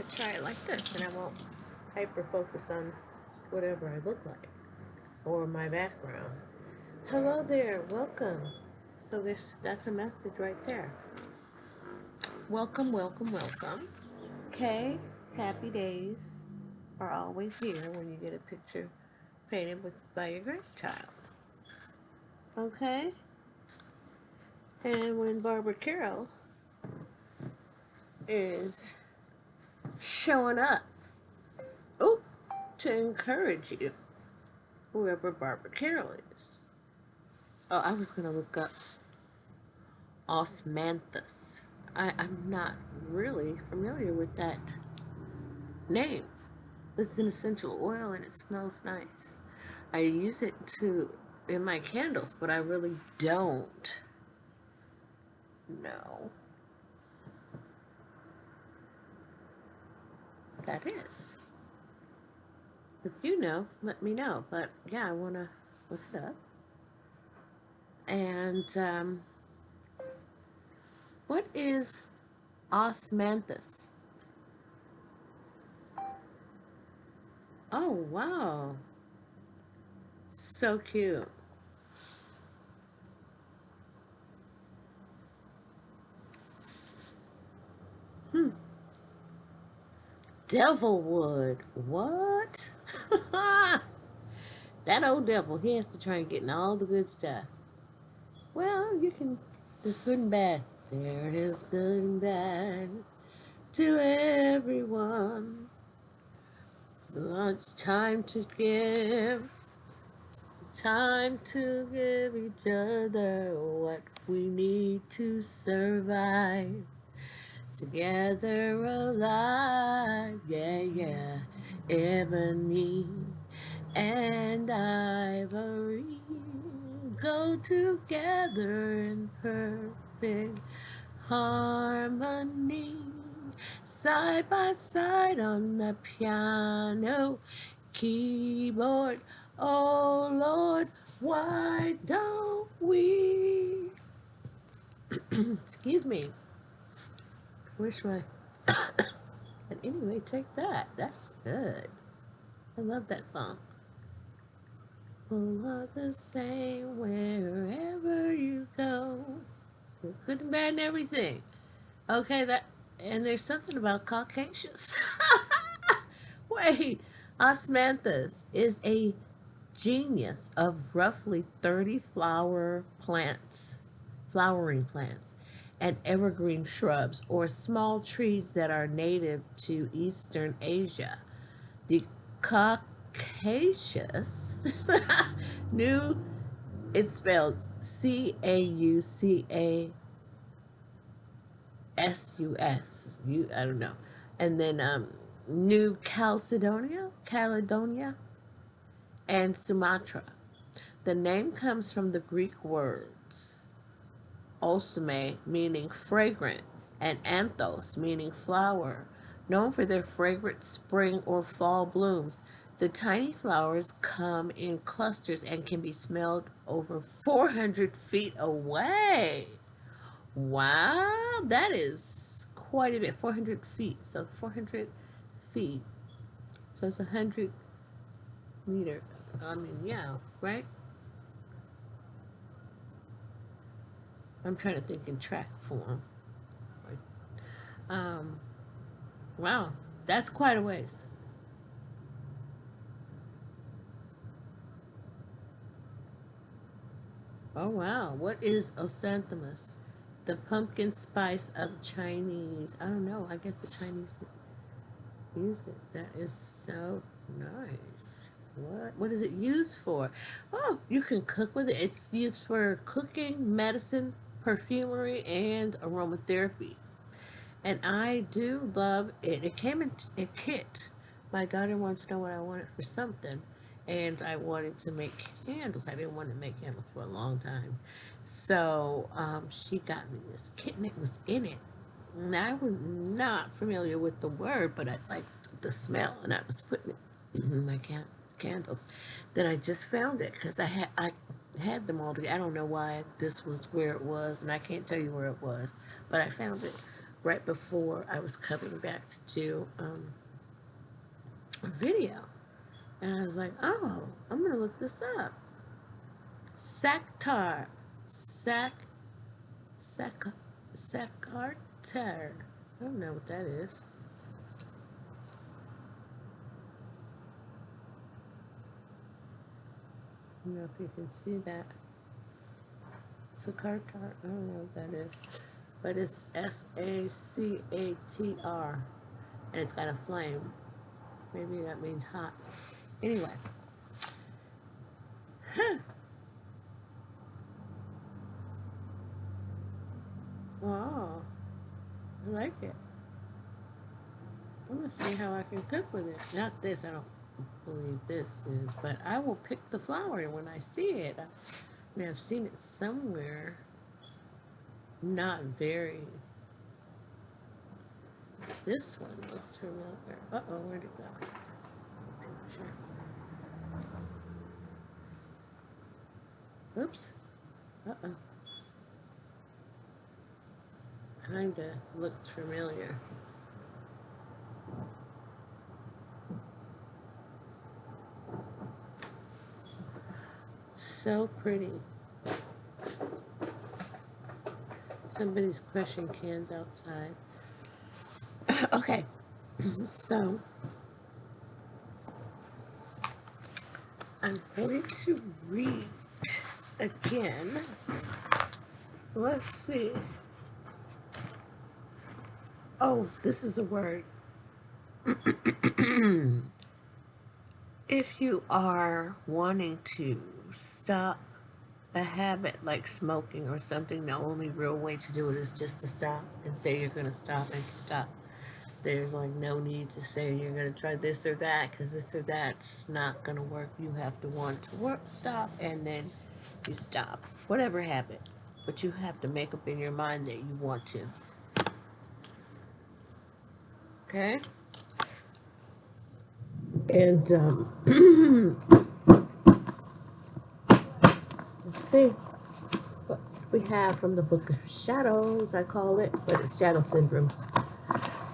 try it like this, and I won't hyper focus on whatever I look like or my background. Hello there, welcome. So that's a message right there. Welcome, welcome, welcome. Okay, happy days are always here when you get a picture painted by your grandchild. Okay? And when Barbara Carroll is showing up, oh, to encourage you, whoever Barbara Carroll is. So I was going to look up Osmanthus. I'm not really familiar with that name. It's an essential oil and it smells nice. I use it in my candles, but I really don't know that is. If you know, let me know. But yeah, I want to look it up. And what is Osmanthus? Oh, wow. So cute. Devilwood. What? That old devil, he has to try and get in all the good stuff. Well, you can, there's good and bad. There is good and bad to everyone. It's time to give. Time to give each other what we need to survive. Together alive, yeah, yeah. Ebony and ivory go together in perfect harmony. Side by side on the piano, keyboard. Oh Lord, why don't we? Excuse me. Wish my. But anyway, take that. That's good. I love that song. All are the same wherever you go. Good and bad and everything. Okay, and there's something about Caucasians. Wait, Osmanthus is a genius of roughly 30 flowering plants, and evergreen shrubs or small trees that are native to Eastern Asia. The Caucasus new it's spelled Caucasus. I don't know. And then New Caledonia, and Sumatra. The name comes from the Greek words osme, meaning fragrant, and anthos, meaning flower. Known for their fragrant spring or fall blooms, the tiny flowers come in clusters and can be smelled over 400 feet away. Wow, that is quite a bit. 400 feet. So 400 feet. So it's 100 meter. I mean, yeah, right? I'm trying to think in track form. Um, wow, that's quite a ways. Oh wow, what is Osanthamus? The pumpkin spice of Chinese. I don't know. I guess the Chinese use it. That is so nice. What is it used for? Oh, you can cook with it. It's used for cooking, medicine, perfumery, and aromatherapy. And I do love it. It came in a kit. My daughter wants to know what I wanted for something, and I wanted to make candles. I didn't want to make candles for a long time. So she got me this kit, and it was in it. And I was not familiar with the word, but I liked the smell, and I was putting it in my candles. Then I just found it because I had them all together. I don't know why this was where it was, and I can't tell you where it was, but I found it right before I was coming back to do a video. And I was like, oh, I'm going to look this up. Sacktar. Sackartar. I don't know what that is. I don't know if you can see that. Sackartar. I don't know what that is. But it's Sacatr. And it's got a flame. Maybe that means hot. Anyway. Huh. Oh, I like it. I'm going to see how I can cook with it. Not this, I don't believe this is, but I will pick the flower when I see it. I mean, I've seen it somewhere. Not very. This one looks familiar. Uh-oh, where'd it go? Picture. Oops. Uh-oh. Kinda looks familiar. So pretty. Somebody's crushing cans outside. Okay, so I'm going to read again. Let's see. Oh, this is a word. If you are wanting to stop a habit like smoking or something, the only real way to do it is just to stop and say you're going to stop and to stop. There's like no need to say you're going to try this or that, because this or that's not going to work. You have to want to stop, and then you stop. Whatever habit. But you have to make up in your mind that you want to. Okay? And let's see what we have from the Book of Shadows, I call it, but it's Shadow Syndromes.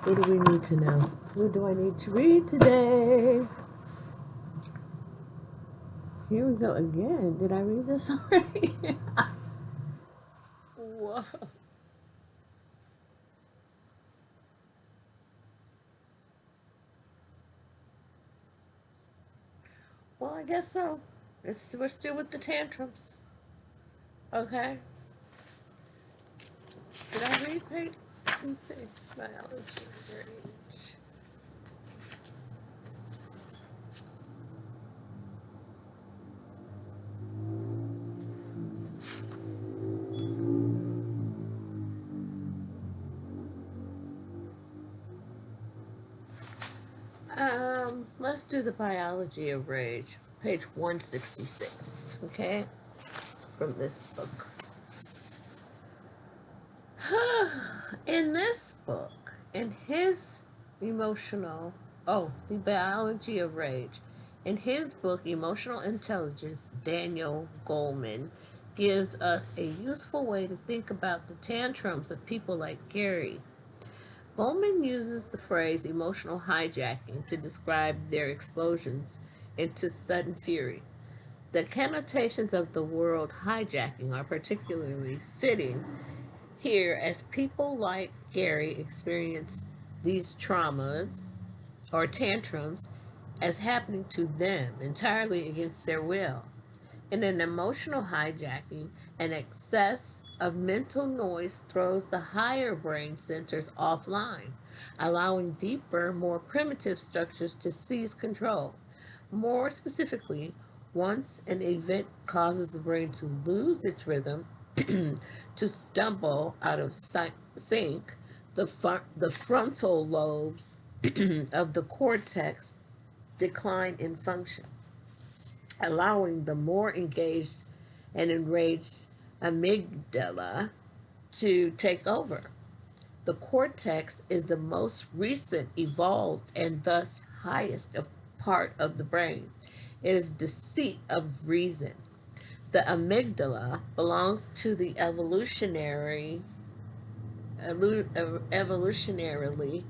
What do we need to know? What do I need to read today? Here we go again. Did I read this already? Whoa. Well, I guess so. We're still with the tantrums. Okay. Did I read page? Let's see. Biology rage. Let's do the biology of rage. Page 166. Okay? From this book. In this book, in his the biology of rage, in his book, Emotional Intelligence, Daniel Goleman gives us a useful way to think about the tantrums of people like Gary. Goleman uses the phrase emotional hijacking to describe their explosions into sudden fury. The connotations of the word hijacking are particularly fitting here, as people like Gary experience these traumas or tantrums as happening to them entirely against their will. In an emotional hijacking, an excess of mental noise throws the higher brain centers offline, allowing deeper, more primitive structures to seize control. More specifically, once an event causes the brain to lose its rhythm, to stumble out of sync, the frontal lobes of the cortex decline in function, allowing the more engaged and enraged amygdala to take over. The cortex is the most recent, evolved, and thus highest of part of the brain. It is the seat of reason. The amygdala belongs to the evolutionary evolutionarily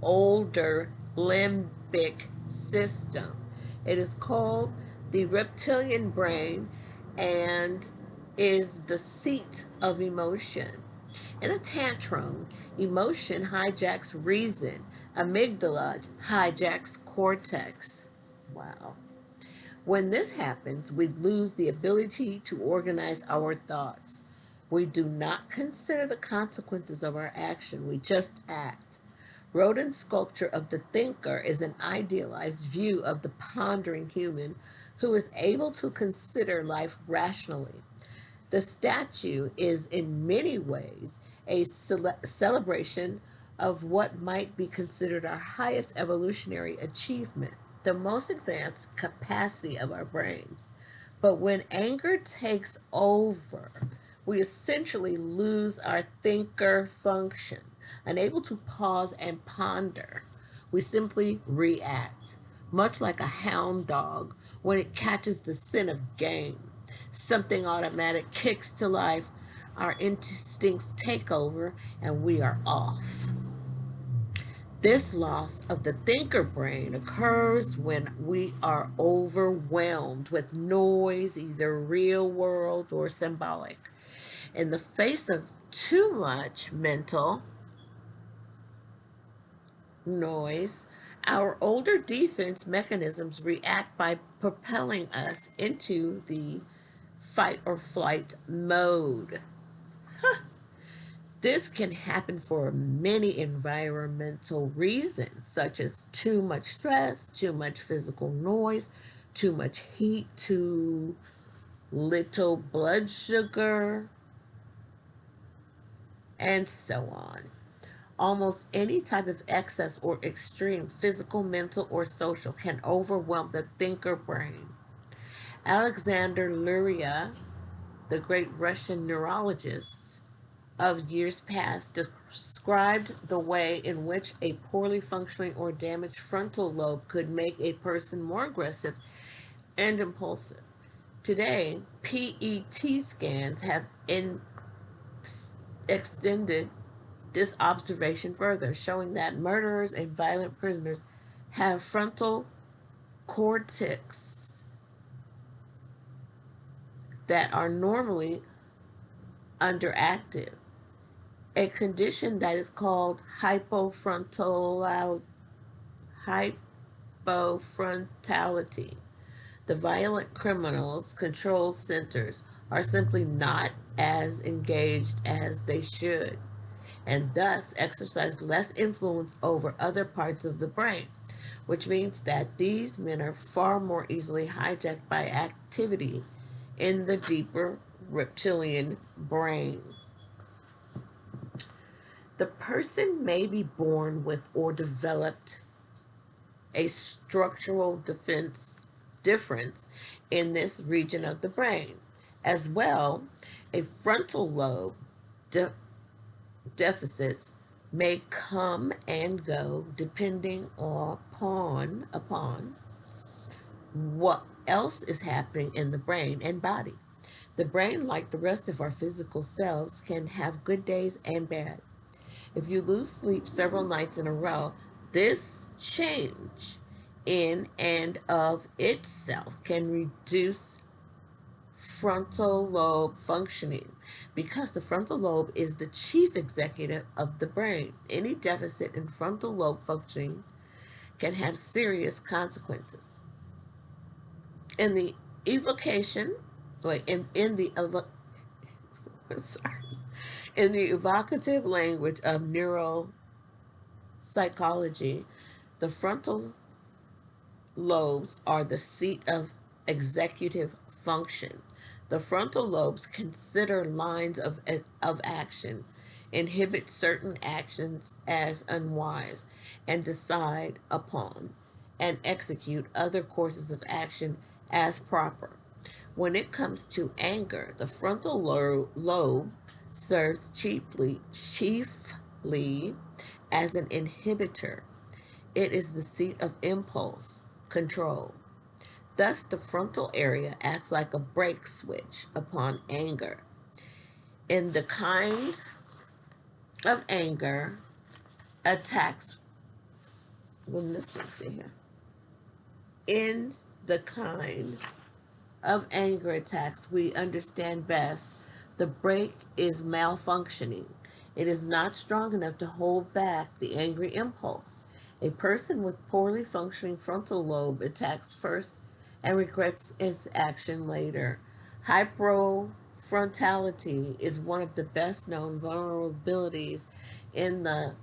older limbic system. It is called the reptilian brain and is the seat of emotion. In a tantrum, emotion hijacks reason. Amygdala hijacks cortex. Wow. When this happens, we lose the ability to organize our thoughts. We do not consider the consequences of our action, we just act. Rodin's sculpture of the thinker is an idealized view of the pondering human who is able to consider life rationally. The statue is in many ways a celebration of what might be considered our highest evolutionary achievement, the most advanced capacity of our brains. But when anger takes over, we essentially lose our thinker function. Unable to pause and ponder, we simply react, much like a hound dog when it catches the scent of game. Something automatic kicks to life, our instincts take over, and we are off. This loss of the thinker brain occurs when we are overwhelmed with noise, either real world or symbolic. In the face of too much mental noise, our older defense mechanisms react by propelling us into the fight or flight mode. This can happen for many environmental reasons, such as too much stress, too much physical noise, too much heat, too little blood sugar, and so on. Almost any type of excess or extreme physical, mental, or social can overwhelm the thinker brain. Alexander Luria, the great Russian neurologist of years past, described the way in which a poorly functioning or damaged frontal lobe could make a person more aggressive and impulsive. Today, PET scans have extended this observation further, showing that murderers and violent prisoners have frontal cortex that are normally underactive, a condition that is called hypofrontality. The violent criminals' control centers are simply not as engaged as they should, and thus exercise less influence over other parts of the brain, which means that these men are far more easily hijacked by activity in the deeper reptilian brain. The person may be born with or developed a structural difference in this region of the brain. As well, a frontal lobe deficits may come and go depending upon what else is happening in the brain and body. The brain, like the rest of our physical selves, can have good days and bad. If you lose sleep several nights in a row, this change in and of itself can reduce frontal lobe functioning because the frontal lobe is the chief executive of the brain. Any deficit in frontal lobe functioning can have serious consequences. In the evocation, wait, in the sorry, in the evocative language of neuropsychology, the frontal lobes are the seat of executive function. The frontal lobes consider lines of action, inhibit certain actions as unwise, and decide upon and execute other courses of action as proper. When it comes to anger, the frontal lobe serves chiefly as an inhibitor. It is the seat of impulse control. Thus, the frontal area acts like a brake switch upon anger. In the kind of anger attacks, well, let's see here. In the kind of anger attacks we understand best, the brake is malfunctioning. It is not strong enough to hold back the angry impulse. A person with poorly functioning frontal lobe attacks first and regrets its action later. Hypofrontality is one of the best known vulnerabilities in the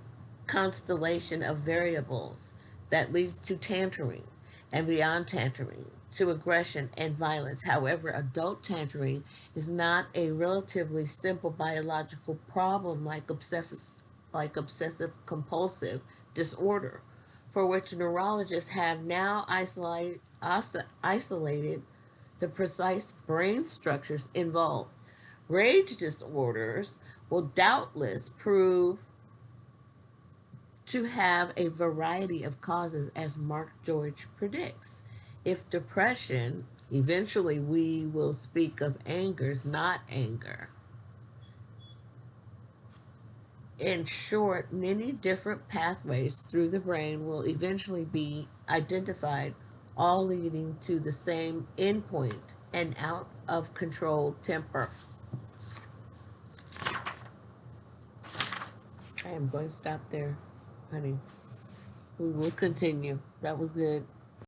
constellation of variables that leads to tantruming and beyond tantruming to aggression and violence. However, adult tantruming is not a relatively simple biological problem like obsessive compulsive disorder, for which neurologists have now isolated the precise brain structures involved. Rage disorders will doubtless prove to have a variety of causes, as Mark George predicts. If depression, eventually we will speak of angers, not anger. In short, many different pathways through the brain will eventually be identified, all leading to the same endpoint, an out of control temper. I am going to stop there, honey. We will continue. That was good.